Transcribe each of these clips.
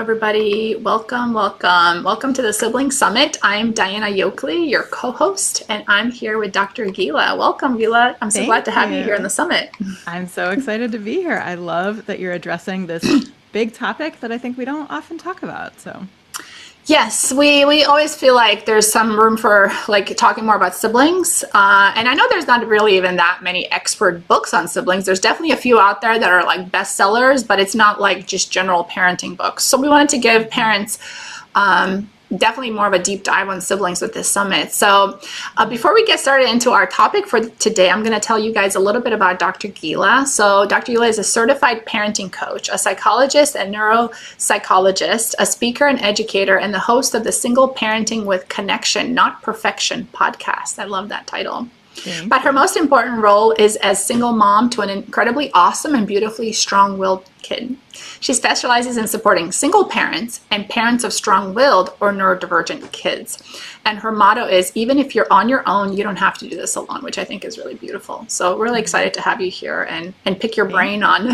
everybody. Welcome to the Sibling Summit. I'm Diana Yoakley, your co-host, and I'm here with Dr. Gila. Welcome, Gila. I'm so glad Thank to have you here in you. the summit. I'm so excited to be here. I love that you're addressing this big topic that I think we don't often talk about. So, Yes, we always feel like there's some room for like talking more about siblings. And I know there's not really even that many expert books on siblings. There's definitely a few out there that are like bestsellers, but it's not like just general parenting books. So we wanted to give parents definitely more of a deep dive on siblings with this summit. So before we get started into our topic for today, I'm going to tell you guys a little bit about Dr. Gila. So Dr. Gila is a certified parenting coach, a psychologist and neuropsychologist, a speaker and educator, and the host of the Single Parenting with Connection, Not Perfection podcast. I love that title. But her most important role is as single mom to an incredibly awesome and beautifully strong-willed kid. She specializes in supporting single parents and parents of strong-willed or neurodivergent kids. And her motto is, even if you're on your own, you don't have to do this alone, which I think is really beautiful. So really excited to have you here and pick your brain on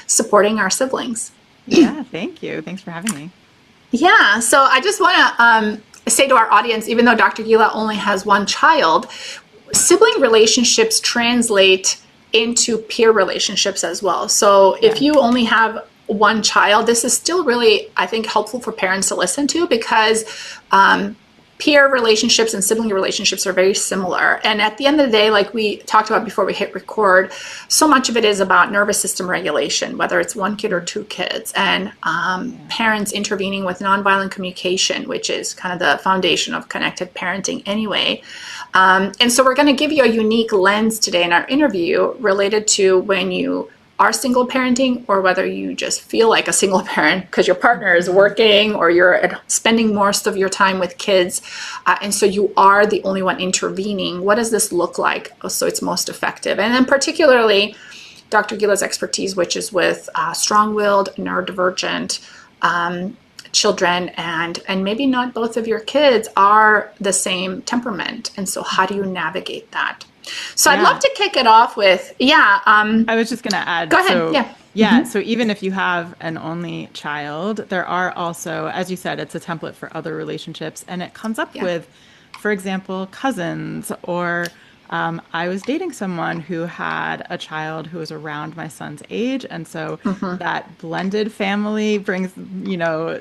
supporting our siblings. Yeah, thank you. Thanks for having me. Yeah, so I just want to say to our audience, even though Dr. Gila only has one child, sibling relationships translate into peer relationships as well. So if you only have one child, this is still really, I think, helpful for parents to listen to because peer relationships and sibling relationships are very similar. And at the end of the day, like we talked about before we hit record, so much of it is about nervous system regulation, whether it's one kid or two kids, and parents intervening with nonviolent communication, which is kind of the foundation of connected parenting anyway. And so we're going to give you a unique lens today in our interview related to when you are single parenting or whether you just feel like a single parent because your partner is working or you're spending most of your time with kids. And so you are the only one intervening. What does this look like so it's most effective? And then particularly Dr. Gila's expertise, which is with strong-willed, neurodivergent children, and maybe not both of your kids are the same temperament. And so how do you navigate that? So I'd love to kick it off with, I was just going to add. Go ahead. So, yeah. So even if you have an only child, there are also, as you said, it's a template for other relationships. And it comes up with, for example, cousins or I was dating someone who had a child who was around my son's age. And so that blended family brings,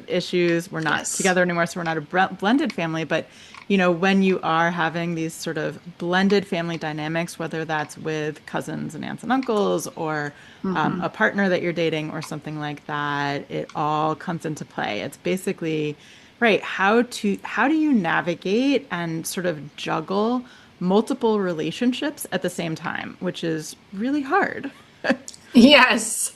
issues. We're not together anymore, so we're not a blended family. But, when you are having these sort of blended family dynamics, whether that's with cousins and aunts and uncles or a partner that you're dating or something like that, it all comes into play. It's basically, right, how do you navigate and sort of juggle multiple relationships at the same time, which is really hard. Yes.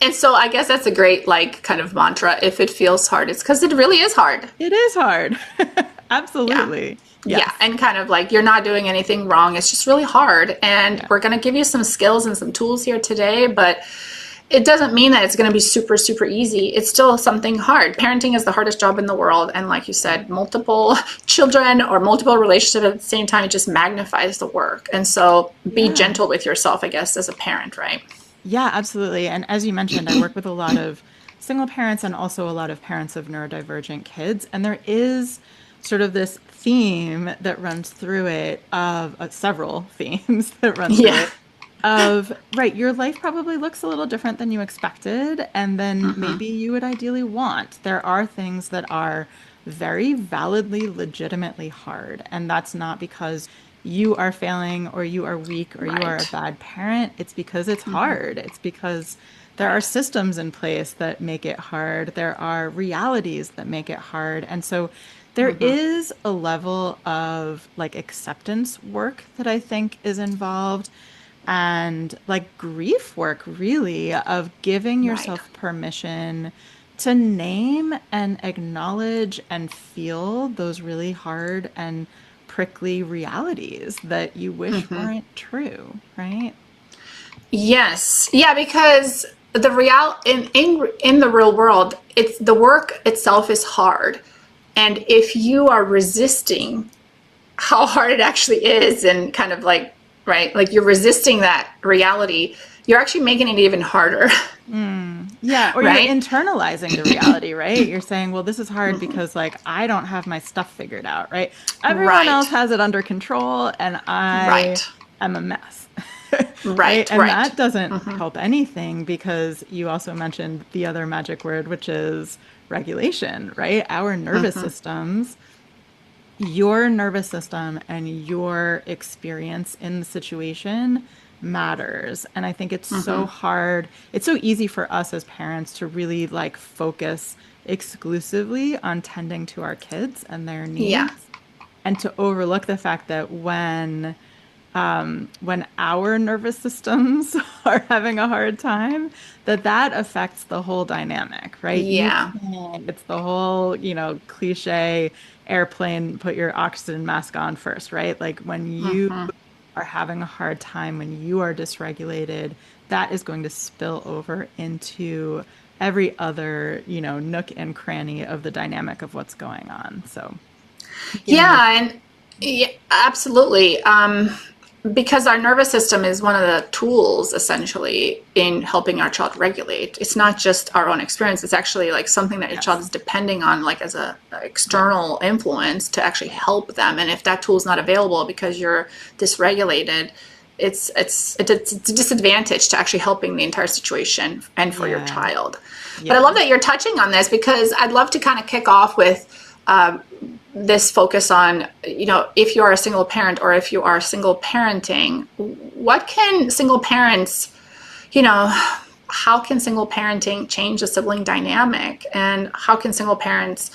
And so I guess that's a great kind of mantra. If it feels hard, it's because it really is hard. It is hard. Absolutely. Yeah. And kind of like you're not doing anything wrong. It's just really hard. And we're going to give you some skills and some tools here today, but it doesn't mean that it's going to be super, super easy. It's still something hard. Parenting is the hardest job in the world. And like you said, multiple children or multiple relationships at the same time, it just magnifies the work. And so be gentle with yourself, I guess, as a parent, right? Yeah, absolutely. And as you mentioned, I work with a lot of single parents and also a lot of parents of neurodivergent kids. And there is sort of this theme that runs through it of several themes that run through it. Of, right, your life probably looks a little different than you expected, and then maybe you would ideally want. There are things that are very validly, legitimately hard, and that's not because you are failing or you are weak or you are a bad parent. It's because it's hard. It's because there are systems in place that make it hard. There are realities that make it hard. And so there is a level of acceptance work that I think is involved, and grief work, really, of giving yourself permission to name and acknowledge and feel those really hard and prickly realities that you wish weren't true, right? Yes. Yeah, because in the real world, it's the work itself is hard. And if you are resisting how hard it actually is and kind of right, you're resisting that reality, you're actually making it even harder. Yeah, or you're right? internalizing the reality, right? You're saying, well, this is hard because like I don't have my stuff figured out, right? Everyone else Right, has it under control and I right, am a mess. Right? right, And right. that doesn't help anything because you also mentioned the other magic word, which is regulation, right? Our nervous systems, your nervous system and your experience in the situation matters. And I think it's so hard. It's so easy for us as parents to really like focus exclusively on tending to our kids and their Yeah, needs and to overlook the fact that when our nervous systems are having a hard time, that affects the whole dynamic, right? You yeah, can't, it's the whole, cliche airplane, put your oxygen mask on first, right? Like when you are having a hard time, when you are dysregulated, that is going to spill over into every other, nook and cranny of the dynamic of what's going on. So beginning with, yeah, and yeah, absolutely. Because our nervous system is one of the tools essentially in helping our child regulate. It's not just our own experience. It's actually like something that your child yes, is depending on, like as a yeah, external influence to actually help them. And if that tool is not available because you're dysregulated, it's a disadvantage to actually helping the entire situation and for your yeah, child. But I love yeah. that you're touching on this because I'd love to kind of kick off with this focus on, if you are a single parent or if you are single parenting, what can single parents, you know, how can single parenting change the sibling dynamic, and how can single parents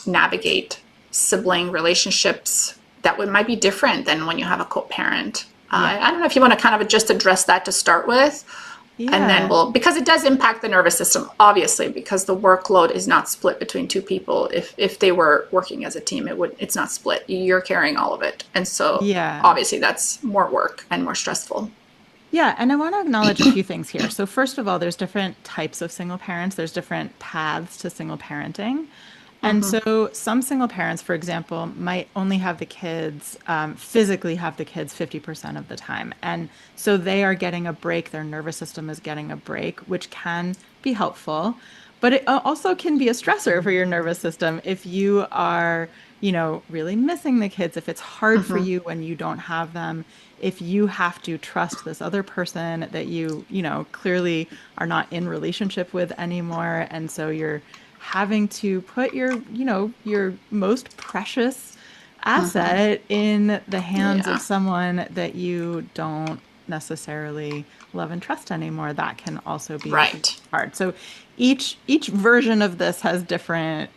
navigate sibling relationships that might be different than when you have a co-parent? Yeah. I don't know if you want to kind of just address that to start with, and then Yeah. we'll, because it does impact the nervous system, obviously, because the workload is not split between two people. If they were working as a team, it's not split. You're carrying all of it, and so Yeah. obviously that's more work and more stressful. Yeah. And I want to acknowledge a few things here. So, first of all, there's different types of single parents, there's different paths to single parenting. And so, some single parents, for example, might only have the kids, physically have the kids 50% of the time. And so they are getting a break, their nervous system is getting a break, which can be helpful. But it also can be a stressor for your nervous system if you are, really missing the kids, if it's hard for you when you don't have them, if you have to trust this other person that you clearly are not in relationship with anymore. And so you're having to put your most precious asset in the hands of Yeah, someone that you don't necessarily love and trust anymore. That can also be right. hard. So each version of this has different,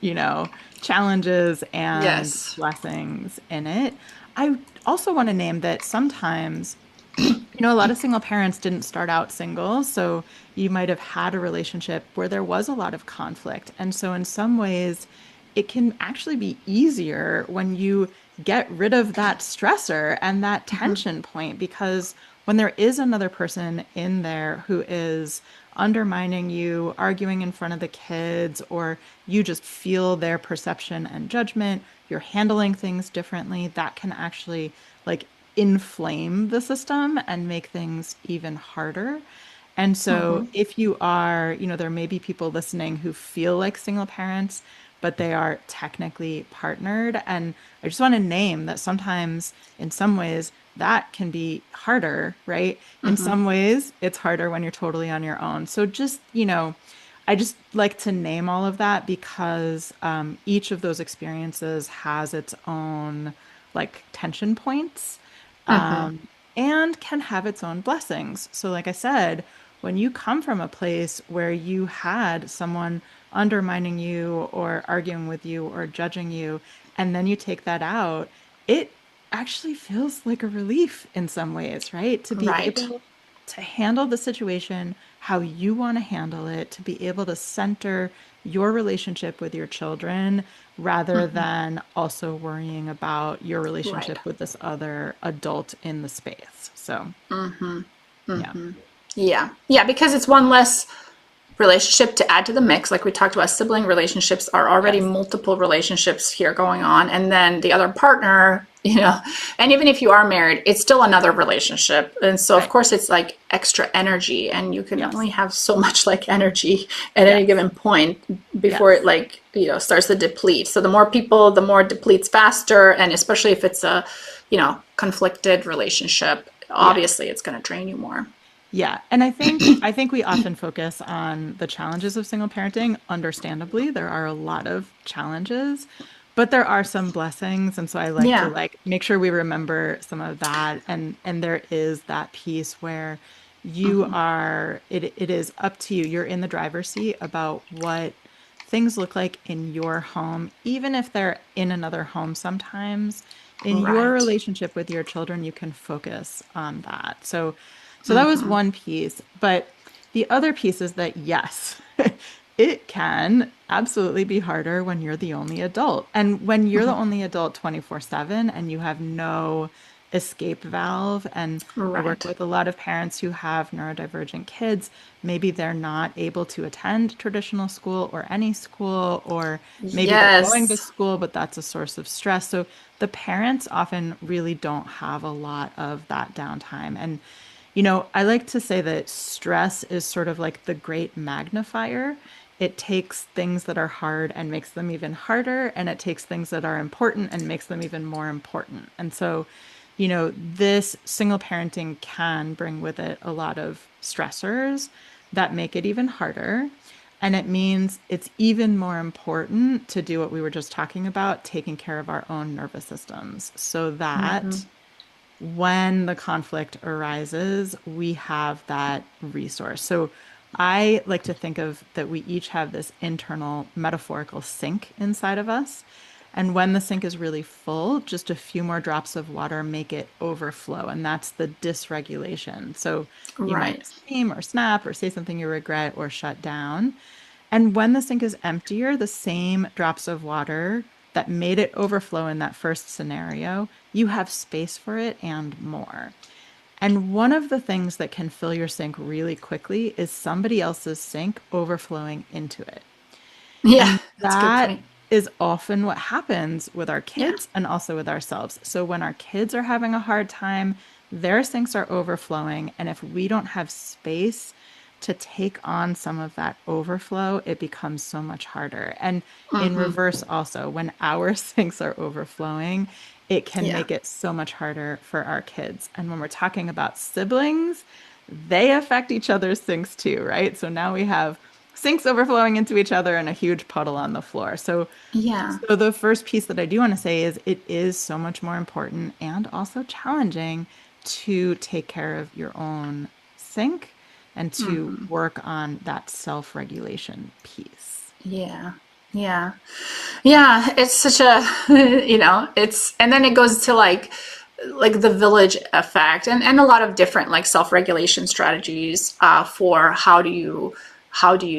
challenges and Yes. blessings in it. I also want to name that sometimes a lot of single parents didn't start out single, so you might have had a relationship where there was a lot of conflict. And so, in some ways, it can actually be easier when you get rid of that stressor and that tension point, because when there is another person in there who is undermining you, arguing in front of the kids, or you just feel their perception and judgment, you're handling things differently, that can actually like inflame the system and make things even harder. And so, if you are, there may be people listening who feel like single parents, but they are technically partnered. And I just want to name that sometimes, in some ways, that can be harder, right? In some ways, it's harder when you're totally on your own. So, just, I just like to name all of that because each of those experiences has its own like tension points and can have its own blessings. So, like I said, when you come from a place where you had someone undermining you or arguing with you or judging you, and then you take that out, it actually feels like a relief in some ways, right? To be Right. able to handle the situation how you want to handle it, to be able to center your relationship with your children rather than also worrying about your Right. relationship with this other adult in the space. So, yeah. Yeah. Yeah, because it's one less relationship to add to the mix. Like we talked about, sibling relationships are already Yes. multiple relationships here going on. And then the other partner, and even if you are married, it's still another relationship. And so, of Right. course, it's like extra energy, and you can Yes. only have so much like energy at any Yes. given point before it Yes. like, starts to deplete. So the more people, the more it depletes faster. And especially if it's a, conflicted relationship, Yeah. obviously it's going to drain you more. Yeah. And I think we often focus on the challenges of single parenting. Understandably, there are a lot of challenges, but there are some blessings. And so I like to Yeah. like make sure we remember some of that. And there is that piece where it is up to you. You're in the driver's seat about what things look like in your home, even if they're in another home sometimes. In your Right. relationship with your children, you can focus on that. So that was one piece. But the other piece is that, yes, it can absolutely be harder when you're the only adult. And when you're the only adult 24/7 and you have no escape valve. And I work Right. with a lot of parents who have neurodivergent kids. Maybe they're not able to attend traditional school or any school, or maybe they're going to Yes. school, but that's a source of stress. So the parents often really don't have a lot of that downtime. And I like to say that stress is sort of like the great magnifier. It takes things that are hard and makes them even harder, and it takes things that are important and makes them even more important. And so, this single parenting can bring with it a lot of stressors that make it even harder. And it means it's even more important to do what we were just talking about, taking care of our own nervous systems, so that when the conflict arises, we have that resource. So I like to think of that we each have this internal metaphorical sink inside of us. And when the sink is really full, just a few more drops of water make it overflow. And that's the dysregulation. So you Right. might scream or snap or say something you regret or shut down. And when the sink is emptier, the same drops of water that made it overflow in that first scenario, you have space for it and more. And one of the things that can fill your sink really quickly is somebody else's sink overflowing into it. Yeah, And that's a good that point. is often what happens with our Yeah. kids and also with ourselves. So when our kids are having a hard time, their sinks are overflowing. And if we don't have space to take on some of that overflow, it becomes so much harder. And in reverse, also, when our sinks are overflowing, it can Yeah. make it so much harder for our kids. And when we're talking about siblings, they affect each other's sinks too, right? So now we have sinks overflowing into each other and a huge puddle on the floor. So Yeah. so the first piece that I do want to say is it is so much more important and also challenging to take care of your own sink and to work on that self-regulation piece. Yeah. Yeah. Yeah. It's such a, and then it goes to like the village effect and a lot of different like self-regulation strategies for how do you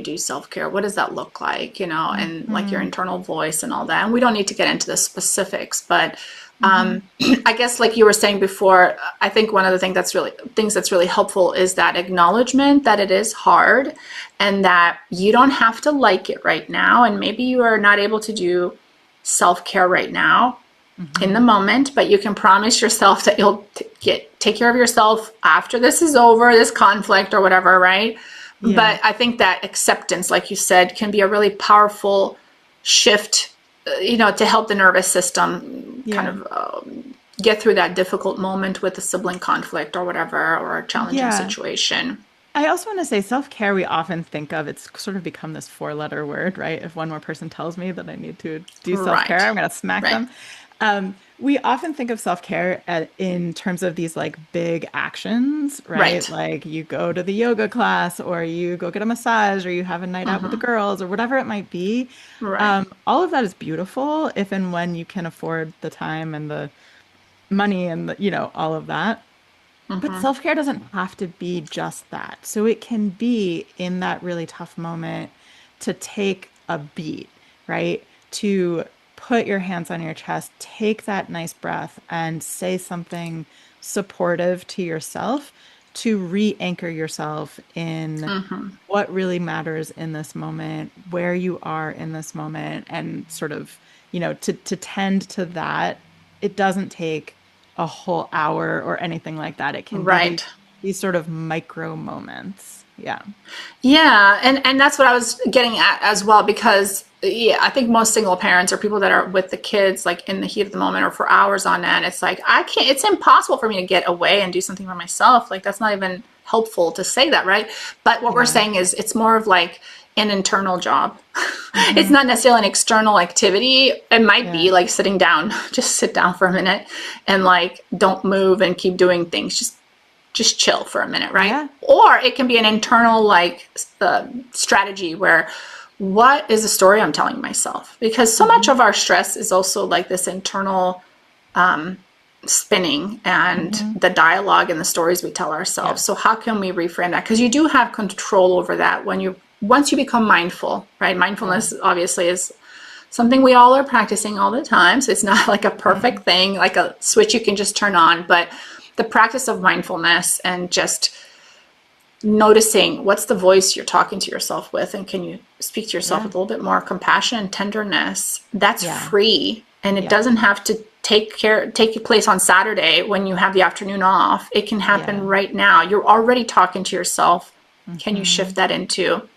do self-care, what does that look like, and like your Hmm. internal voice and all that. And we don't need to get into the specifics, but Hmm. I guess like you were saying before, I think one of the things that's really helpful is that acknowledgement that it is hard and that you don't have to like it right now, and maybe you are not able to do self-care right now in the Hmm. moment, but you can promise yourself that you'll take care of yourself after this is over, this conflict or whatever, right? Yeah. But I think that acceptance, like you said, can be a really powerful shift, to help the nervous system kind Yeah. of get through that difficult moment with a sibling conflict or whatever, or a challenging Yeah. situation. I also want to say self-care, we often think of, it's sort of become this four-letter word, right? If one more person tells me that I need to do self-care, Right. I'm going to smack Right. them. We often think of self-care in terms of these like big actions, right? Right. Like you go to the yoga class or you go get a massage or you have a night out with the girls or whatever it might be. Right. All of that is beautiful if and when you can afford the time and the money and all of that. But self-care doesn't have to be just that. So it can be in that really tough moment to take a beat, right? To put your hands on your chest, take that nice breath and say something supportive to yourself to re-anchor yourself in what really matters in this moment, where you are in this moment, and sort of, to tend to that. It doesn't take a whole hour or anything like that. It can be Right. these sort of micro moments. Yeah. Yeah, and that's what I was getting at as well, because yeah, I think most single parents or people that are with the kids like in the heat of the moment or for hours on end, it's like I can't, it's impossible for me to get away and do something for myself. Like that's not even helpful to say that, right? But what we're Yeah. saying is it's more of like an internal job. It's Hmm. not necessarily an external activity. It might Yeah. be like sitting down, just sit down for a minute and like don't move and keep doing things. Just chill for a minute, right? Yeah. Or it can be an internal like strategy where what is the story I'm telling myself? Because so much Hmm. of our stress is also like this internal spinning and Hmm. the dialogue and the stories we tell Yeah. ourselves. So how can we reframe that? Because you do have control over that when you once you become mindful, right? Yeah. Mindfulness obviously is something we all are practicing all the time. So it's not like a perfect Hmm. thing, like a switch you can just turn on, but the practice of mindfulness and just noticing what's the voice you're talking to yourself with, and can you speak to yourself Yeah. with a little bit more compassion and tenderness. That's Yeah. free, and it Yeah. doesn't have to take place on Saturday when you have the afternoon off. It can happen Yeah. right now. You're already talking to yourself. Can you Hmm. shift that into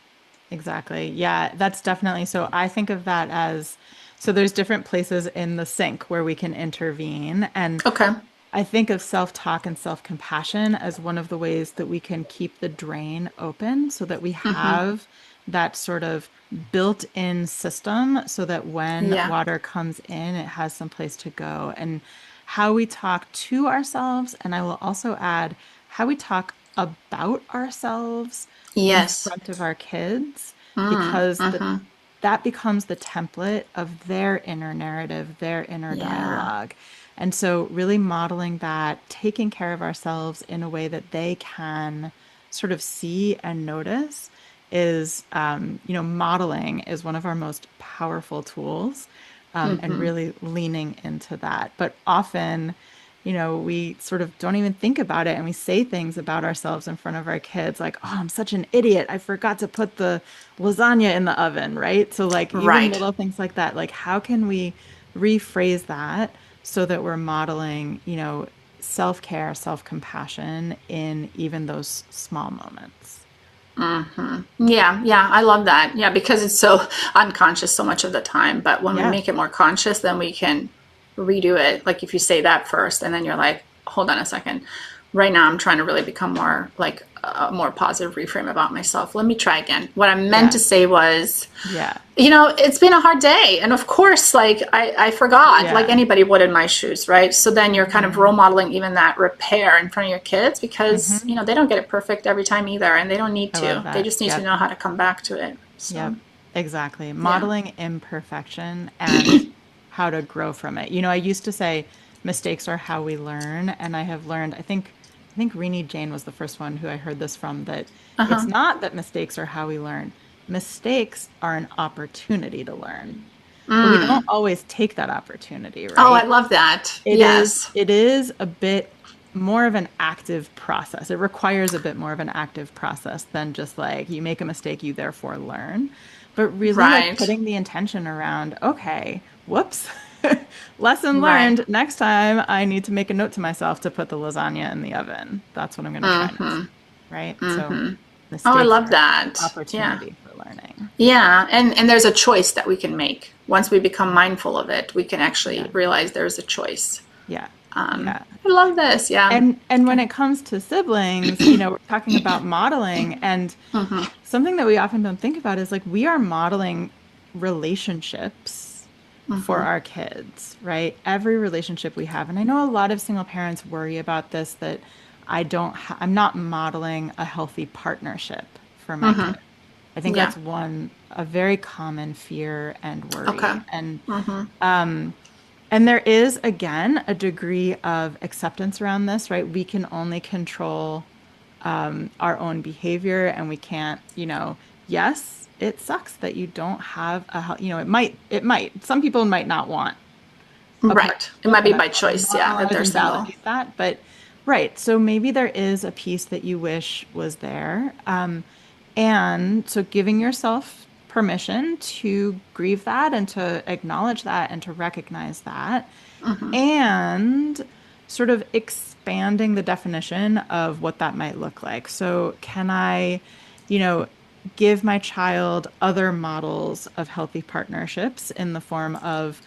Exactly. Yeah, that's definitely. So I think of that as, so there's different places in the sink where we can intervene. And okay. I think of self-talk and self-compassion as one of the ways that we can keep the drain open so that we have that sort of built-in system so that when Yeah. water comes in, it has some place to go. And how we talk to ourselves, and I will also add how we talk about ourselves in Yes. front of our kids, because that becomes the template of their inner narrative, their inner Yeah. dialogue. And so, really modeling that, taking care of ourselves in a way that they can sort of see and notice is, modeling is one of our most powerful tools, and really leaning into that. But often, we sort of don't even think about it and we say things about ourselves in front of our kids like, oh, I'm such an idiot. I forgot to put the lasagna in the oven, right? So, like, even Right. little things like that, like, how can we rephrase that so that we're modeling, self-care, self-compassion in even those small moments? Yeah, yeah, I love that. Yeah, because it's so unconscious so much of the time. But when we Yeah. make it more conscious, then we can redo it. Like if you say that first, and then you're like, hold on a second. Right now, I'm trying to really become more like a more positive reframe about myself. Let me try again. What I meant Yeah. to say was, Yeah. it's been a hard day. And of course, like I forgot, like Yeah. anybody would in my shoes, right? So then you're kind of Hmm. role modeling even that repair in front of your kids because, Hmm. they don't get it perfect every time either. And they don't need I love to. They that. just need to Yep. know how to come back to it. Yep, So, exactly. yeah. Modeling imperfection and how to grow from it. I used to say mistakes are how we learn, and I have learned, I think Rini Jane was the first one who I heard this from, that Uh it's huh. not that mistakes are how we learn. Mistakes are an opportunity to learn. But we don't always take that opportunity, Oh, I right? love that. It is Yes. it is a bit more of an active process. It requires a bit more of an active process than just like you make a mistake, you therefore learn. But really like Right. putting the intention around, okay, whoops. Lesson Right. learned. Next time I need to make a note to myself to put the lasagna in the oven. That's what I'm going to try next. Right? So Oh, I mistakes love are that. Yeah. opportunity for learning. Yeah. And there's a choice that we can make. Once we become mindful of it, we can actually Yeah. realize there's a choice. Yeah. Yeah. I love this. Yeah. And when it comes to siblings, we're talking about modeling, and something that we often don't think about is like we are modeling relationships for our kids, right? Every relationship we have. And I know a lot of single parents worry about this, that I'm not modeling a healthy partnership for my kid. I think Yeah. that's a very common fear and Okay. worry. And there is, again, a degree of acceptance around this, right? We can only control our own behavior, and we can't, yes, it sucks that you don't have some people might not want a Right. It partnership, might be and by I'm choice. not Yeah. allowed That to they're single. invalidate that, but Right. So maybe there is a piece that you wish was there. And so giving yourself permission to grieve that and to acknowledge that and to recognize that, Hmm. and sort of expanding the definition of what that might look like. So, can I, you know, give my child other models of healthy partnerships in the form of,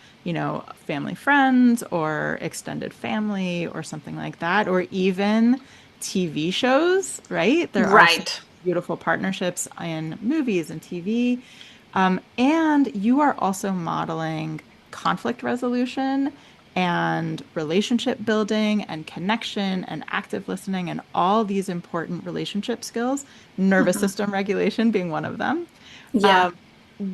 family friends or extended family or something like that, or even TV shows, right? There are some Right. beautiful partnerships in movies and TV. And you are also modeling conflict resolution and relationship building and connection and active listening and all these important relationship skills, nervous Hmm. system regulation being one of them, Yeah. um,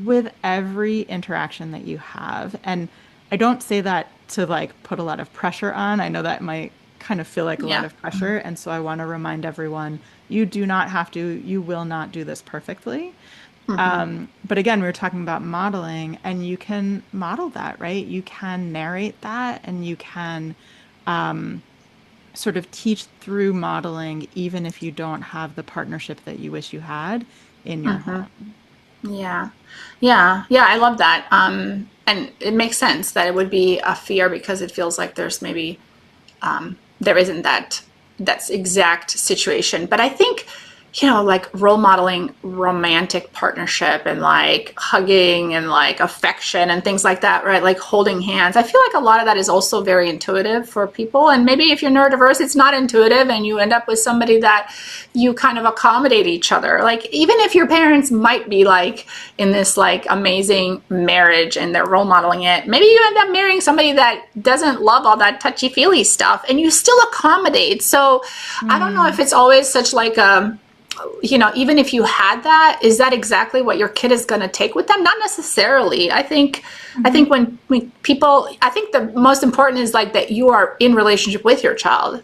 with every interaction that you have. And I don't say that to like put a lot of pressure on. I know that might kind of feel like a lot Yeah. of pressure. And so I want to remind everyone, you do not have to, you will not do this perfectly. Hmm. But again, we were talking about modeling, and you can model that, right? You can narrate that, and you can sort of teach through modeling, even if you don't have the partnership that you wish you had in your Hmm. home. Yeah. Yeah. Yeah. I love that. And it makes sense that it would be a fear because it feels like there's maybe there isn't that's exact situation. But I think, like role modeling romantic partnership and like hugging and like affection and things like that, right? Like holding hands. I feel like a lot of that is also very intuitive for people. And maybe if you're neurodiverse, it's not intuitive and you end up with somebody that you kind of accommodate each other. Like even if your parents might be like in this like amazing marriage and they're role modeling it, maybe you end up marrying somebody that doesn't love all that touchy feely stuff and you still accommodate. So I don't know if Mm, it's always such like a, even if you had that, is that exactly what your kid is going to take with them? Not necessarily. I think mhm. when people, I think the most important is like that you are in relationship with your child,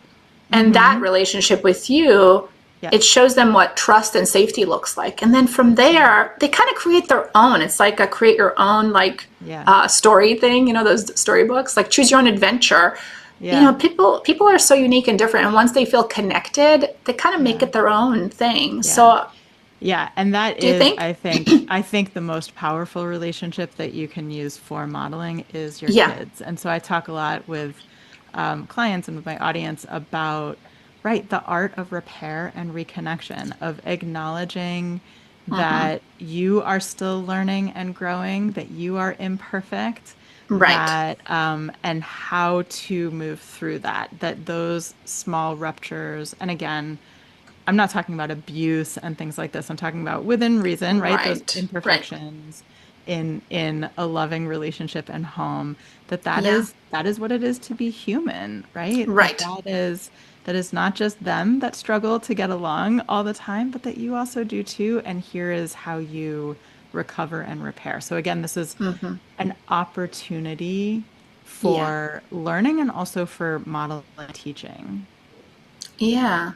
and that Mhm. relationship with you, Yep. it shows them what trust and safety looks like, and then from there they kind of create their own. It's like a create your own like Yeah. story thing, those storybooks like choose your own adventure. Yeah. People are so unique and different, and once they feel connected they kind of make Yeah. it their own thing. Yeah. So Yeah, and that do you is, think? I think the most powerful relationship that you can use for modeling is your Yeah. kids. And so I talk a lot with clients and with my audience about, right, the art of repair and reconnection, of acknowledging Hmm. that you are still learning and growing, that you are imperfect, Right. that and how to move through that, that those small ruptures, and again, I'm not talking about abuse and things like this. I'm talking about within reason, right? Those Right. imperfections in a loving relationship and home, that Yeah. is that is what it is to be human, right? That Right. that is not just them that struggle to get along all the time, but that you also do too. And here is how you recover and repair. So again, this is Hmm. an opportunity Yeah. for learning and also for modeling and teaching. Yeah.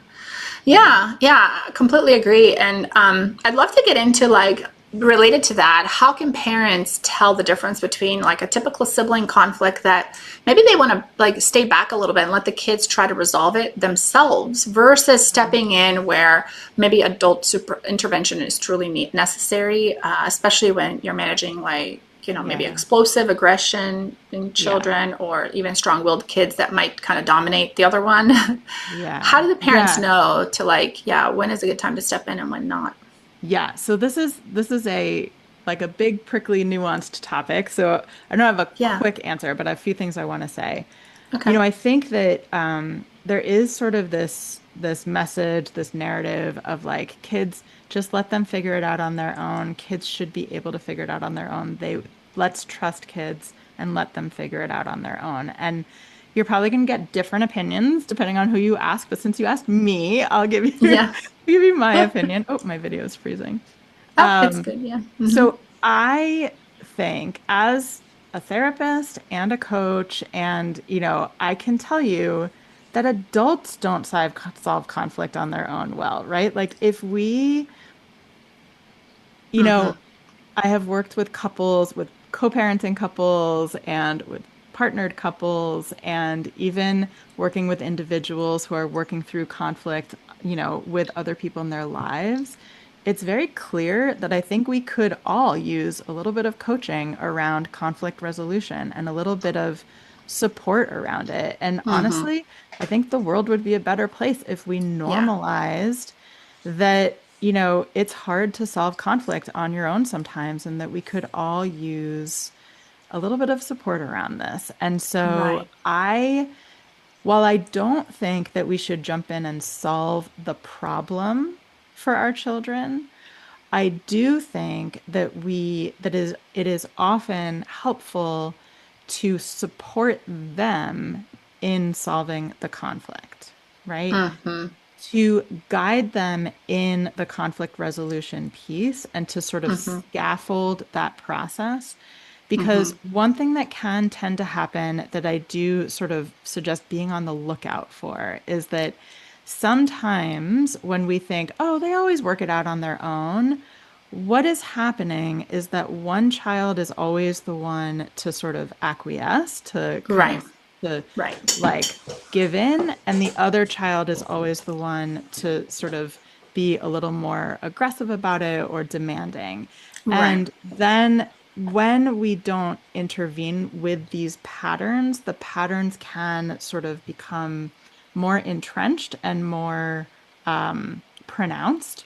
Yeah. Yeah, completely agree. And I'd love to get into like related to that, how can parents tell the difference between like a typical sibling conflict that maybe they want to like stay back a little bit and let the kids try to resolve it themselves versus stepping in where maybe adult super intervention is truly necessary, especially when you're managing like maybe Yeah. explosive aggression in Yeah. children or even strong-willed kids that might kind of dominate the other one. How Yeah. do the parents Yeah. know to like, yeah, when is a good time to step in and when not? Yeah. So this is a like a big prickly nuanced topic. So I don't have a Yeah. quick answer, but I have a few things I want to say. Okay. I think that there is sort of this message, this narrative of like kids, just let them figure it out on their own. Kids should be able to figure it out on their own. Let's trust kids and let them figure it out on their own. And you're probably going to get different opinions depending on who you ask. But since you asked me, I'll give you Yeah. give you my opinion. Oh, my video is freezing. Oh, it's good. Yeah. Hmm. So I think as a therapist and a coach, and I can tell you that adults don't solve conflict on their own well, right? Like if we, Hmm. I have worked with couples, with co-parenting couples and with partnered couples and even working with individuals who are working through conflict, with other people in their lives, it's very clear that I think we could all use a little bit of coaching around conflict resolution and a little bit of support around it. And honestly, I think the world would be a better place if we Yeah. normalized that, it's hard to solve conflict on your own sometimes, and that we could all use a little bit of support around this. And so Right. while I don't think that we should jump in and solve the problem for our children, I do think it is often helpful to support them in solving the conflict, right? To guide them in the conflict resolution piece and to sort of scaffold that process. Because one thing that can tend to happen that I do sort of suggest being on the lookout for is that sometimes when we think, oh, they always work it out on their own, what is happening is that one child is always the one to sort of acquiesce, to kind Right. of to Right. like give in, and the other child is always the one to sort of be a little more aggressive about it or demanding. Right. And then when we don't intervene with these patterns, the patterns can sort of become more entrenched and more pronounced,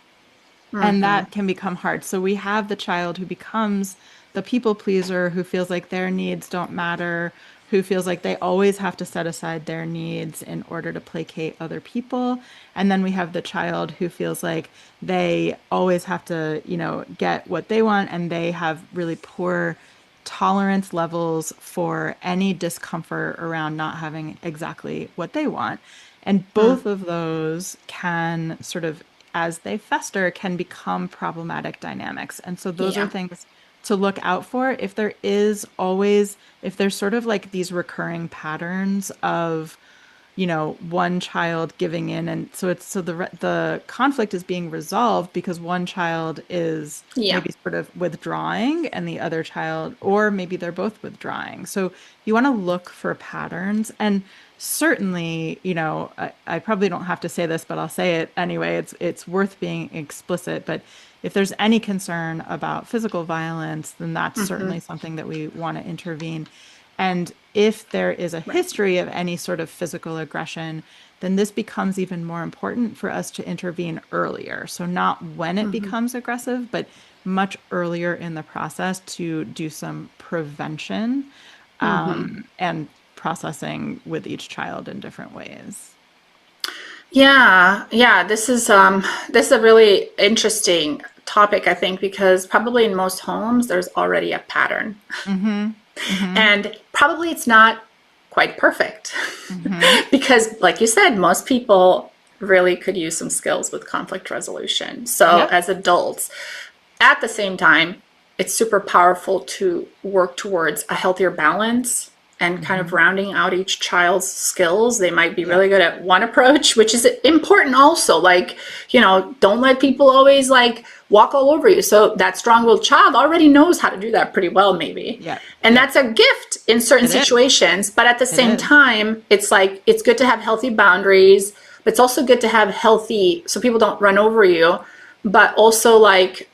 and that can become hard. So we have the child who becomes the people pleaser, who feels like their needs don't matter, who feels like they always have to set aside their needs in order to placate other people. And then we have the child who feels like they always have to, get what they want, and they have really poor tolerance levels for any discomfort around not having exactly what they want. And both of those can sort of, as they fester, can become problematic dynamics. And so those are Yeah. things to look out for. If there's sort of like these recurring patterns of, one child giving in, and so the conflict is being resolved because one child is Yeah. maybe sort of withdrawing and the other child, or maybe they're both withdrawing. So you want to look for patterns. And certainly, I probably don't have to say this, but I'll say it anyway. It's worth being explicit. But if there's any concern about physical violence, then that's certainly something that we want to intervene. And if there is a Right. history of any sort of physical aggression, then this becomes even more important for us to intervene earlier. So not when it becomes aggressive, but much earlier in the process to do some prevention, and processing with each child in different ways. Yeah, yeah, this is a really interesting topic, I think, because probably in most homes there's already a pattern. Mm-hmm. And probably it's not quite perfect. Mm-hmm. Because like you said, most people really could use some skills with conflict resolution. So Yep. as adults, at the same time, it's super powerful to work towards a healthier balance and kind of Mm-hmm. rounding out each child's skills. They might be Yep. really good at one approach, which is important also. Like, don't let people always like walk all over you. So that strong-willed child already knows how to do that pretty well, maybe. Yep. And Yep. that's a gift in certain It is. situations. But at the It same is. time, it's like it's good to have healthy boundaries, but it's also good to have healthy so people don't run over you, but also like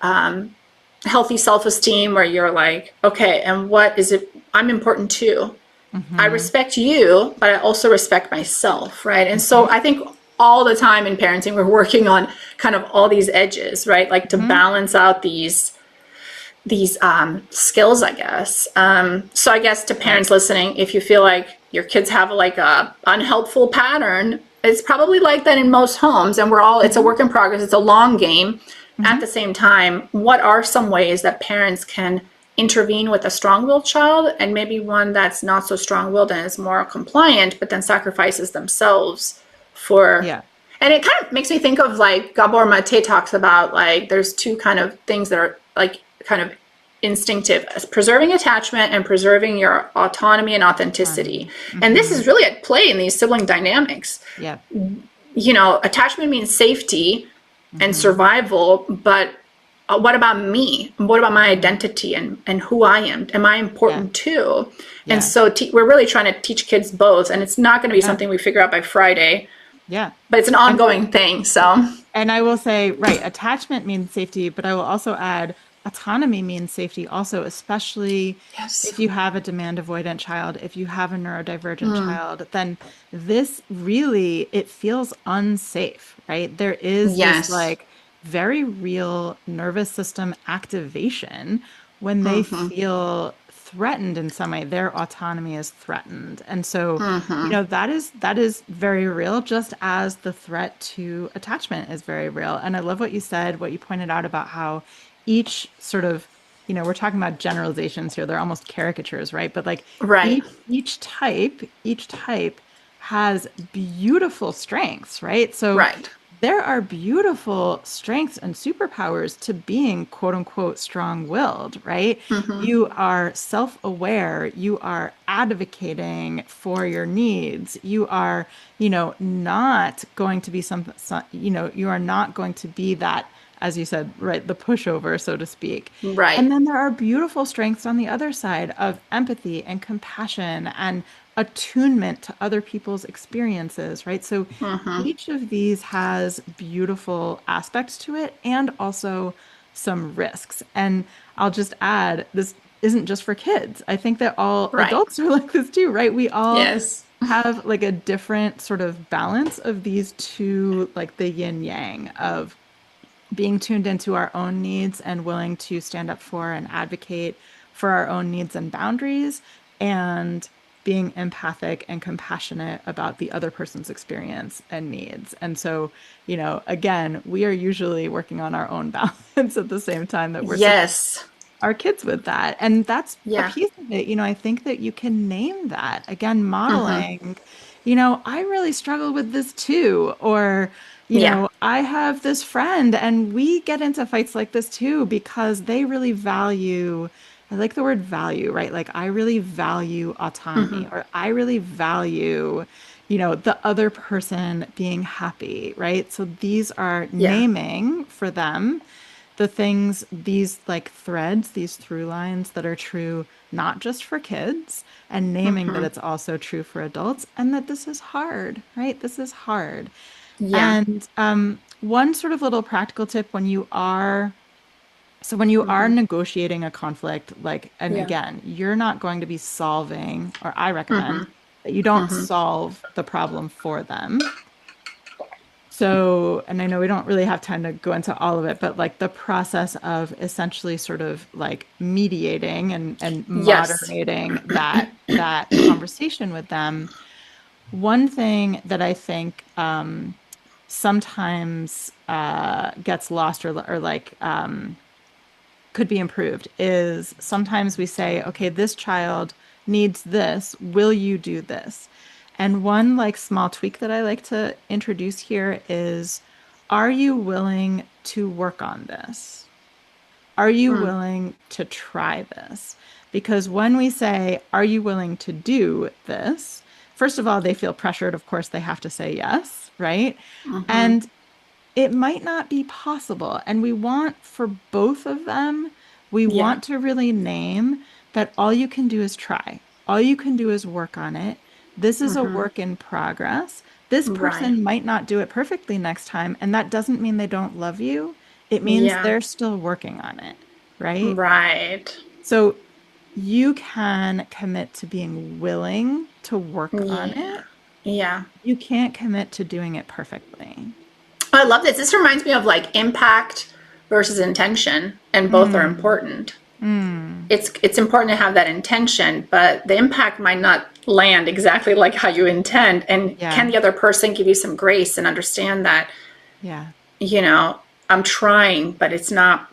healthy self-esteem where you're like, okay, and what is it? I'm important too. I Mm-hmm. respect you, but I also respect myself, right? And so Mm-hmm. I think all the time in parenting, we're working on kind of all these edges, right? Like to Mm-hmm. balance out these skills, I guess. So I guess to Right. parents listening, if you feel like your kids have like a unhelpful pattern, it's probably like that in most homes, and it's a Mm-hmm. work in progress. It's a long game. At Mm-hmm. the same time, what are some ways that parents can intervene with a strong-willed child and maybe one that's not so strong-willed and is more compliant, but then sacrifices themselves for. Yeah. And it kind of makes me think of like Gabor Mate talks about like there's two kind of things that are like kind of instinctive, preserving attachment and preserving your autonomy and authenticity. Autonomy. And this Mm-hmm. is really at play in these sibling dynamics. Yep. Attachment means safety and Mm-hmm. survival, but what about me? What about my identity and who I am? Am I Yeah. important too? And Yeah. so we're really trying to teach kids both. And it's not going to be Yeah. something we figure out by Friday, Yeah. but it's an And ongoing thing. So, And I will say, right, attachment means safety, but I will also add autonomy means safety also, especially yes. if you have a demand avoidant child, if you have a neurodivergent child, then this really, it feels unsafe, right? There is this Yes. like very real nervous system activation when they feel threatened in some way, their autonomy is threatened. And so, that is very real, just as the threat to attachment is very real. And I love what you said, what you pointed out about how each sort of, we're talking about generalizations here, they're almost caricatures, right? But like Right. each type has beautiful strengths, right? So Right. there are beautiful strengths and superpowers to being quote unquote strong-willed, right? You are self-aware, you are advocating for your needs, you are, not going to be you are not going to be that, as you said, right, the pushover, so to speak. And Right. then there are beautiful strengths on the other side of empathy and compassion and attunement to other people's experiences, right? So each of these has beautiful aspects to it and also some risks. And I'll just add, this isn't just for kids. I think that all Right. adults are like this too, right? We all Yes. have like a different sort of balance of these two, like the yin yang of being tuned into our own needs and willing to stand up for and advocate for our own needs and boundaries, and being empathic and compassionate about the other person's experience and needs. And so, again, we are usually working on our own balance at the same time that we're supporting Yes. our kids with that. And that's a Yeah. piece of it. I think that you can name that. Again, Mm-hmm. modeling, I really struggle with this too. Or, Yeah. I have this friend and we get into fights like this too because they really value, I like the word value, right? Like I really value autonomy, or I really value, the other person being happy, right? So these are Yeah. naming for them the things, these like threads, these through lines that are true not just for kids, and naming that it's also true for adults, and that this is hard, right? This is hard. Yeah. And one sort of little practical tip when you are negotiating a conflict, like, and Yeah. again, you're not going to be solving, or I recommend that you don't solve the problem for them. So, and I know we don't really have time to go into all of it, but like the process of essentially sort of like mediating and Yes. moderating that conversation with them. One thing that I think sometimes gets lost, or like could be improved is sometimes we say, okay, this child needs this. Will you do this? And one like small tweak that I like to introduce here is, are you willing to work on this? Are you willing to try this? Because when we say, are you willing to do this? First of all, they feel pressured. Of course, they have to say yes, right? And it might not be possible. And we want for both of them, we Yeah. want to really name that all you can do is try. All you can do is work on it. This is a work in progress. This Right. person might not do it perfectly next time, and that doesn't mean they don't love you. It means Yeah. they're still working on it, right? Right. So you can commit to being willing to work on Yeah. it. Yeah. You can't commit to doing it perfectly. I love this. This reminds me of like impact versus intention, and both are Mm, important. mm, It's important to have that intention, but the impact might not land exactly like how you intend. And can yeah. the other person give you some grace and understand that, Yeah. you know, I'm trying, but it's not.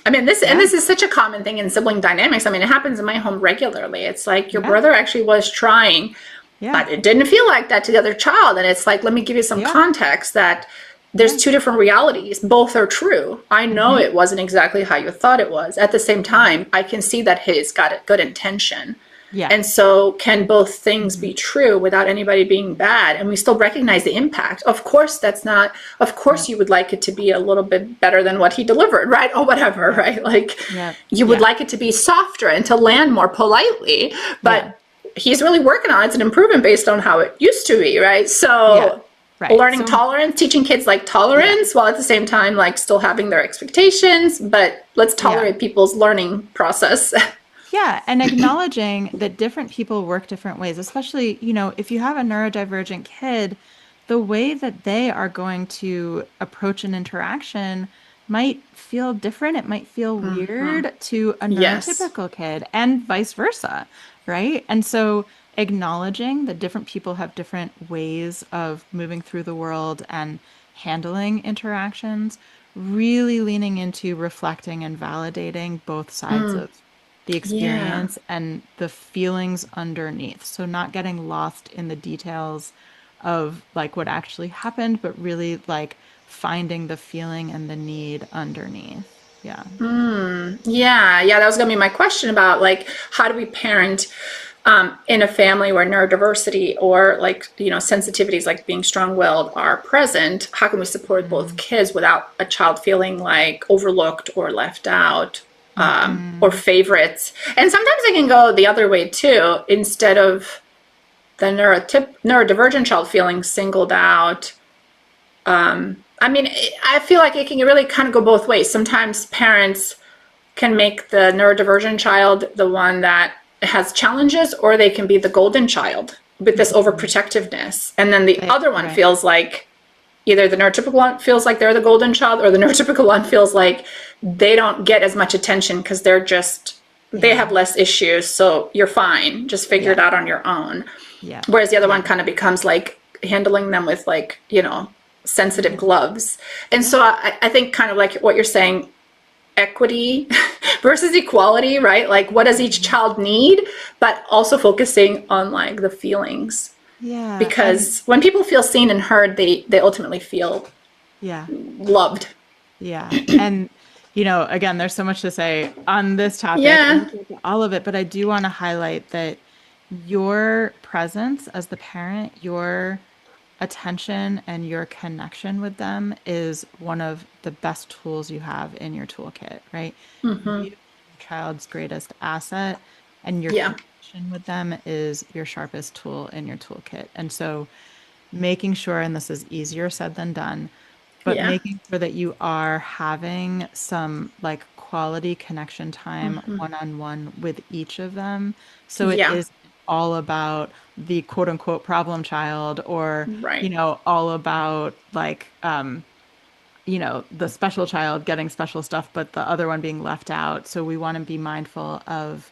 I mean, Yeah. this is such a common thing in sibling dynamics. I mean, it happens in my home regularly. It's like your Yeah. brother actually was trying, Yeah. but it didn't feel like that to the other child. And it's like, let me give you some Yeah. context that there's Yeah. two different realities. Both are true. I know Hmm. it wasn't exactly how you thought it was. At the same time, I can see that he's got a good intention. Yeah. And so, can both things Hmm. be true without anybody being bad? And we still recognize the impact. Of course, that's not, of Yeah. course, you would like it to be a little bit better than what he delivered, right? Or whatever, Yeah. right? Like, Yeah. you would Yeah. like it to be softer and to land more politely. Yeah. But he's really working on it. It's an improvement based on how it used to be, right? Yeah. So, Right. learning So, tolerance, teaching kids like yeah. tolerance while at the same time like still having their expectations, but let's Yeah. tolerate people's learning process. Yeah, and acknowledging that different people work different ways, especially, if you have a neurodivergent kid, the way that they are going to approach an interaction might feel different. It might feel weird to a Yes. neurotypical kid and vice versa, right? And so acknowledging that different people have different ways of moving through the world and handling interactions, really leaning into reflecting and validating both sides of the Yeah. experience and the feelings underneath. So not getting lost in the details of like what actually happened, but really like finding the feeling and the need underneath. Yeah. Yeah, yeah, that was going to be my question about like how do we parent in a family where neurodiversity or like sensitivities like being strong-willed are present? How can we support both Mm-hmm. kids without a child feeling like overlooked or left out or Mm-hmm. favorites? And sometimes it can go the other way too. Instead of the neurodivergent child feeling singled out, I mean, I feel like it can really kind of go both ways. Sometimes parents can make the neurodivergent child the one that has challenges, or they can be the golden child with this Mm-hmm. overprotectiveness. And then the other one Right. feels like either the neurotypical one feels like they're the golden child, or the neurotypical one feels like they don't get as much attention because they Yeah. have less issues. So you're fine. Just figure it Yeah. out on your own. Yeah. Whereas the other one Yeah. kind of becomes like handling them with like, sensitive Yeah. gloves. And Yeah. so I think kind of like what you're saying, equity versus equality, right? Like what does each Mhm. child need, but also focusing on like the feelings. Yeah. And Because when people feel seen and heard, they ultimately feel yeah. loved. Yeah. And, again, there's so much to say on this topic, and we'll Yeah. get to all of it, but I do want to highlight that your presence as the parent, your attention and your connection with them is one of the best tools you have in your toolkit, right? You, your child's greatest asset, and your Yeah. connection with them is your sharpest tool in your toolkit. And so making sure, and this is easier said than done, but Yeah. making sure that you are having some like quality connection time one on one with each of them. So it Yeah. is all about the quote unquote problem child or, Right. all about like, the special child getting special stuff, but the other one being left out. So we want to be mindful of,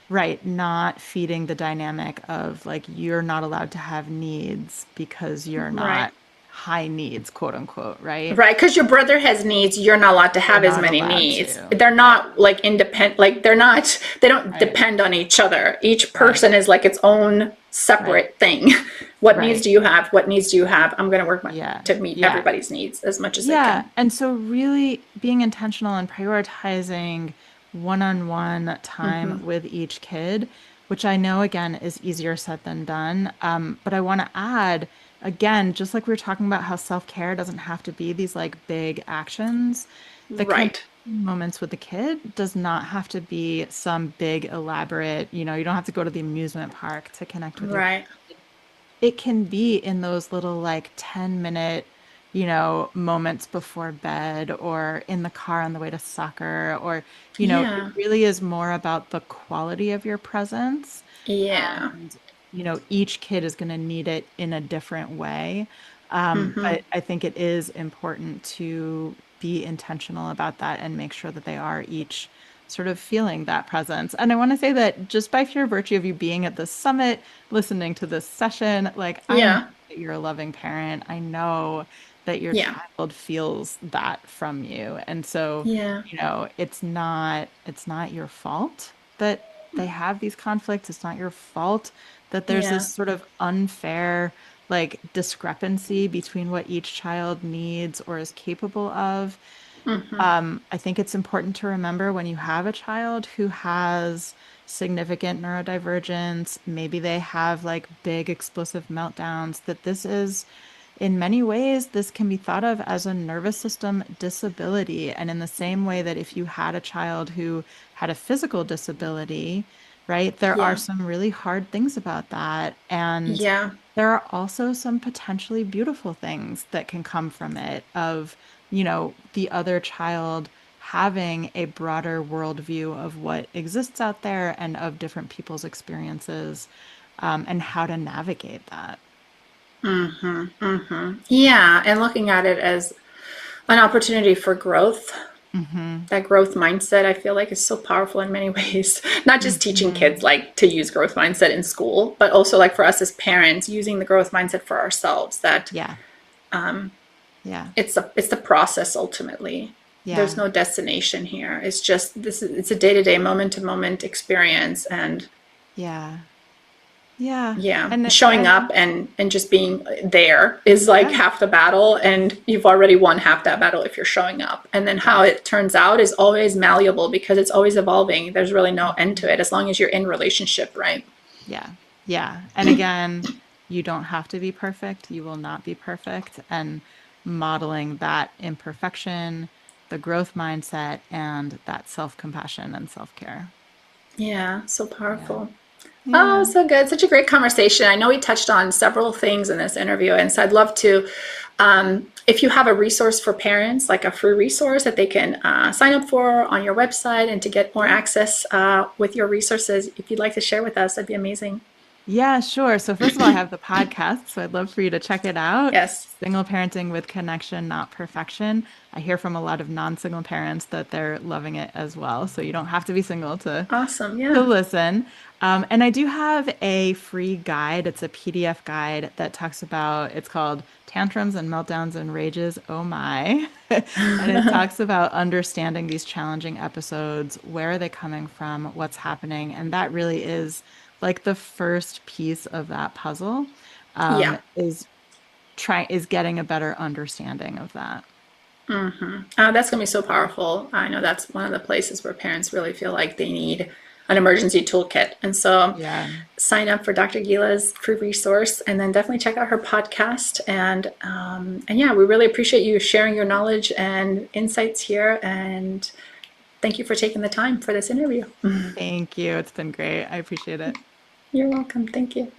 right, not feeding the dynamic of like you're not allowed to have needs because you're Right. not high needs, quote unquote, right? Right, because your brother has needs, you're not allowed to You're have as not many allowed needs. to. They're Right. not like independent, like they don't Right. depend on each other. Each Right. person is like its own Right. separate thing. What needs Right. do you have? What needs do you have? I'm going to work Yeah. to meet Yeah. everybody's needs as much as I Yeah. can. And so really being intentional and prioritizing one-on-one time with each kid, which I know again is easier said than done. But I want to add, again, just like we were talking about how self-care doesn't have to be these like big actions, the connection Right. moments with the kid does not have to be some big elaborate, you don't have to go to the amusement park to connect with your Right. kid. It can be in those little like 10-minute, moments before bed or in the car on the way to soccer, or, it Yeah. really is more about the quality of your presence. Yeah. And, each kid is going to need it in a different way. But I think it is important to be intentional about that and make sure that they are each sort of feeling that presence. And I want to say that just by sheer virtue of you being at this summit, listening to this session, like I know Yeah. that you're a loving parent. I know that your Yeah. child feels that from you. And so, Yeah. it's not your fault that they have these conflicts. It's not your fault that there's Yeah. this sort of unfair like discrepancy between what each child needs or is capable of. I think it's important to remember when you have a child who has, significant neurodivergence, maybe they have like big explosive meltdowns, that this is, in many ways, this can be thought of as a nervous system disability. And in the same way that if you had a child who had a physical disability, right, there are Yeah. some really hard things about that. And Yeah. there are also some potentially beautiful things that can come from it of, the other child having a broader worldview of what exists out there and of different people's experiences, and how to navigate that. Yeah. And looking at it as an opportunity for growth. That growth mindset, I feel like, is so powerful in many ways. Not just teaching kids Hmm. like to use growth mindset in school, but also like for us as parents, using the growth mindset for ourselves. That Yeah. Yeah. it's the process ultimately. There's Yeah. no destination here. It's just it's a day-to-day, moment-to-moment experience, and Yeah. Yeah. yeah, And showing I up think, and just being there is like yeah. half the battle, and you've already won half that battle if you're showing up. And then how Yes. it turns out is always malleable because it's always evolving. There's really no end to Mhm. it as long as you're in relationship, right? Yeah. Yeah. And again, you don't have to be perfect. You will not be perfect. And modeling that imperfection, the growth mindset, and that self-compassion and self-care. Yeah, so Yeah. powerful. Oh, Yeah. so good. Such a great conversation. I know we touched on several things in this interview, and so I'd love to, if you have a resource for parents, like a free resource that they can sign up for on your website and to get more Yeah. access with your resources, if you'd like to share with us, that'd be amazing. Yeah, sure. So first of all, I have the podcast, so I'd love for you to check it out. Yes. Single Parenting with Connection, Not Perfection. I hear from a lot of non-single parents that they're loving it as well. So you don't have to be single Awesome. to Yeah. listen. And I do have a free guide. It's a PDF guide that talks about, it's called Tantrums and Meltdowns and Rages. Oh my. And it talks about understanding these challenging episodes. Where are they coming from? What's happening? And that really is like the first piece of that puzzle, Yeah. is getting a better understanding of that. That's going to be so powerful. I know that's one of the places where parents really feel like they need an emergency toolkit. And so Yeah. sign up for Dr. Gila's free resource and then definitely check out her podcast. And yeah, we really appreciate you sharing your knowledge and insights here. And thank you for taking the time for this interview. Thank you. It's been great. I appreciate it. You're welcome. Thank you.